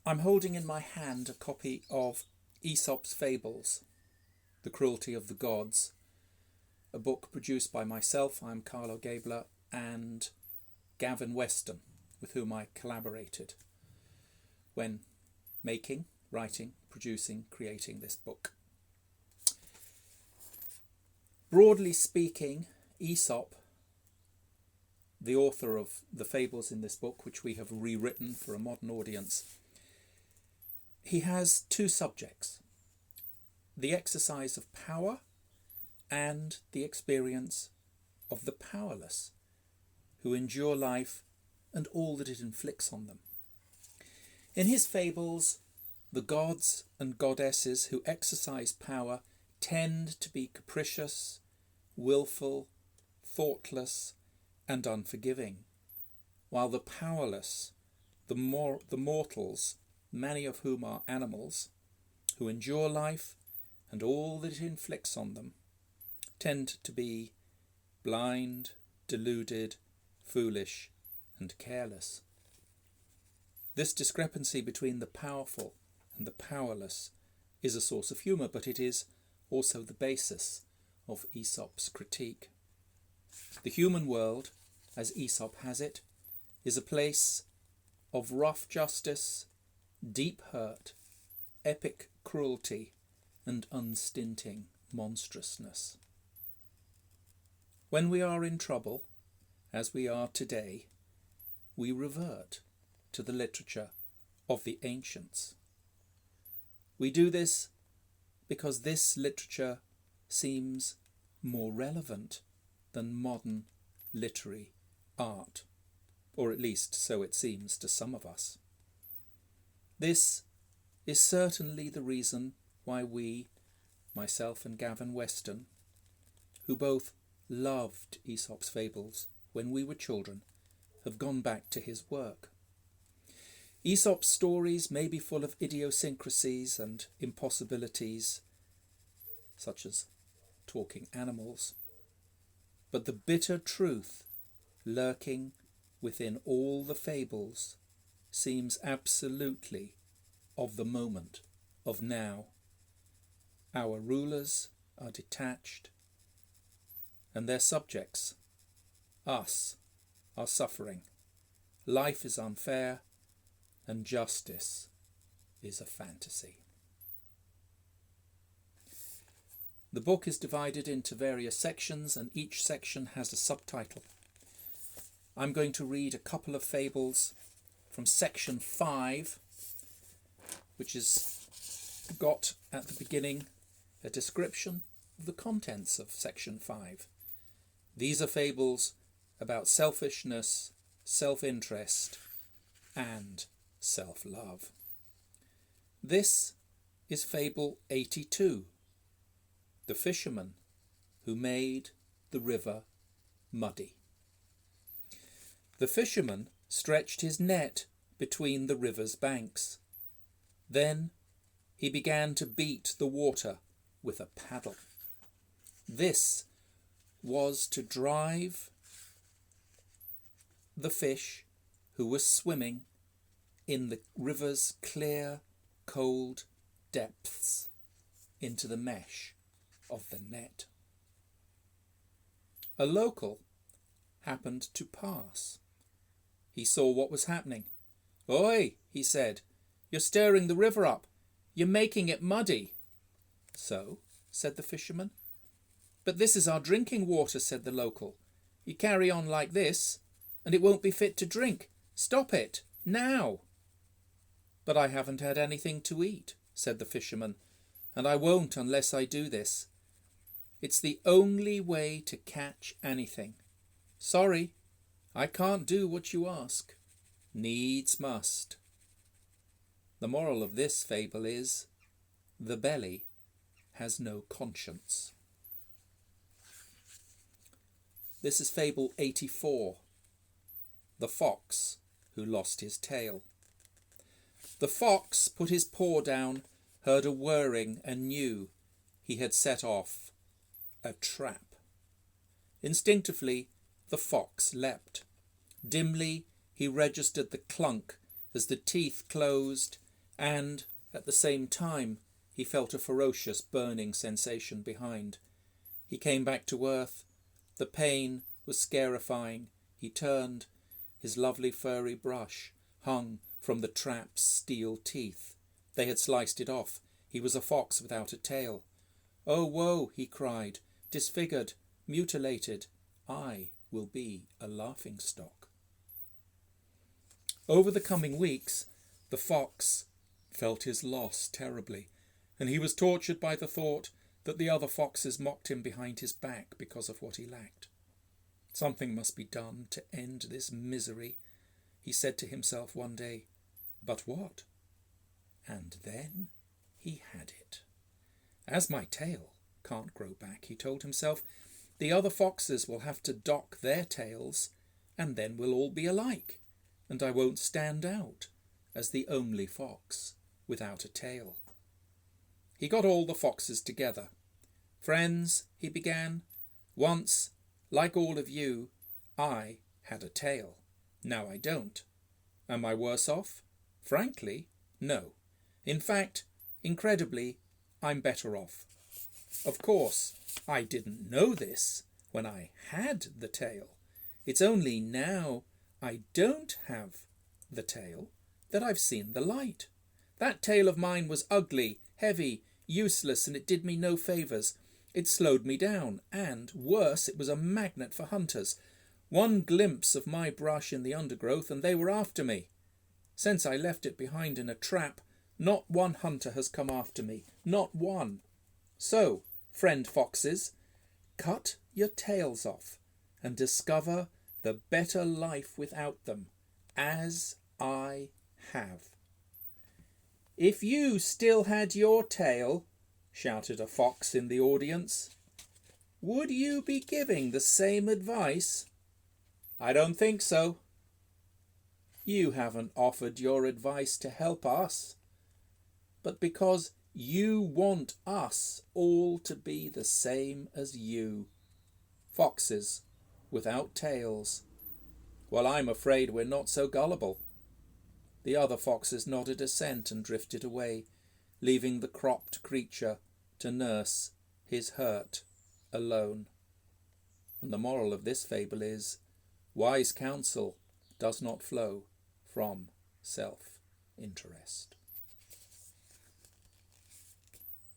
I'm holding in my hand a copy of Aesop's Fables, The Cruelty of the Gods, a book produced by myself, I'm Carlo Gébler, and Gavin Weston, with whom I collaborated when making, writing, producing, creating this book. Broadly speaking, Aesop, the author of the fables in this book, which we have rewritten for a modern audience, he has two subjects: the exercise of power and the experience of the powerless, who endure life and all that it inflicts on them. In his fables, the gods and goddesses who exercise power tend to be capricious, willful, thoughtless, and unforgiving, while the powerless, the mortals, many of whom are animals, who endure life and all that it inflicts on them, tend to be blind, deluded, foolish, and careless. This discrepancy between the powerful and the powerless is a source of humour, but it is also the basis of Aesop's critique. The human world, as Aesop has it, is a place of rough justice, deep hurt, epic cruelty, and unstinting monstrousness. When we are in trouble, as we are today, we revert to the literature of the ancients. We do this because this literature seems more relevant than modern literary art, or at least so it seems to some of us. This is certainly the reason why we, myself and Gavin Weston, who both loved Aesop's Fables when we were children, have gone back to his work. Aesop's stories may be full of idiosyncrasies and impossibilities, such as talking animals, but the bitter truth lurking within all the fables seems absolutely of the moment, of now. Our rulers are detached, and their subjects, us, are suffering. Life is unfair, and justice is a fantasy. The book is divided into various sections, and each section has a subtitle. I'm going to read a couple of fables from section 5, which has got at the beginning a description of the contents of section 5. These are fables about selfishness, self-interest, and self-love. This is Fable 82, the fisherman who made the river muddy. The fisherman stretched his net between the river's banks. Then he began to beat the water with a paddle. This was to drive the fish who was swimming in the river's clear, cold depths into the mesh of the net. A local happened to pass. He saw what was happening. "Oi," he said, "you're stirring the river up. You're making it muddy." "So?" said the fisherman. "But this is our drinking water," said the local. "You carry on like this, and it won't be fit to drink. Stop it, now." "But I haven't had anything to eat," said the fisherman, "and I won't unless I do this. It's the only way to catch anything. Sorry, I can't do what you ask. Needs must." The moral of this fable is, the belly has no conscience. This is Fable 84, the fox who lost his tail. The fox put his paw down, heard a whirring, and knew he had set off a trap. Instinctively, the fox leapt. Dimly, he registered the clunk as the teeth closed and at the same time he felt a ferocious burning sensation behind. He came back to earth. The pain was scarifying. He turned. His lovely furry brush hung from the trap's steel teeth. They had sliced it off. He was a fox without a tail. "Oh, woe," he cried, "disfigured, mutilated. I will be a laughing-stock." Over the coming weeks, the fox felt his loss terribly, and he was tortured by the thought that the other foxes mocked him behind his back because of what he lacked. Something must be done to end this misery, he said to himself one day. But what? And then he had it. As my tail can't grow back, he told himself, the other foxes will have to dock their tails, and then we'll all be alike, and I won't stand out as the only fox without a tail. He got all the foxes together. "Friends," he began, "once, like all of you, I had a tail. Now I don't. Am I worse off? Frankly, no. In fact, incredibly, I'm better off. Of course, I didn't know this when I had the tail. It's only now I don't have the tail that I've seen the light. That tail of mine was ugly, heavy, useless, and it did me no favours. It slowed me down, and, worse, it was a magnet for hunters. One glimpse of my brush in the undergrowth, and they were after me. Since I left it behind in a trap, not one hunter has come after me, not one. So, friend foxes, cut your tails off and discover the better life without them, as I have." "If you still had your tail," shouted a fox in the audience, "would you be giving the same advice?" "I don't think so." "You haven't offered your advice to help us, but because you want us all to be the same as you. Foxes without tails. Well, I'm afraid we're not so gullible." The other foxes nodded assent and drifted away, leaving the cropped creature to nurse his hurt alone. And the moral of this fable is, wise counsel does not flow from self-interest.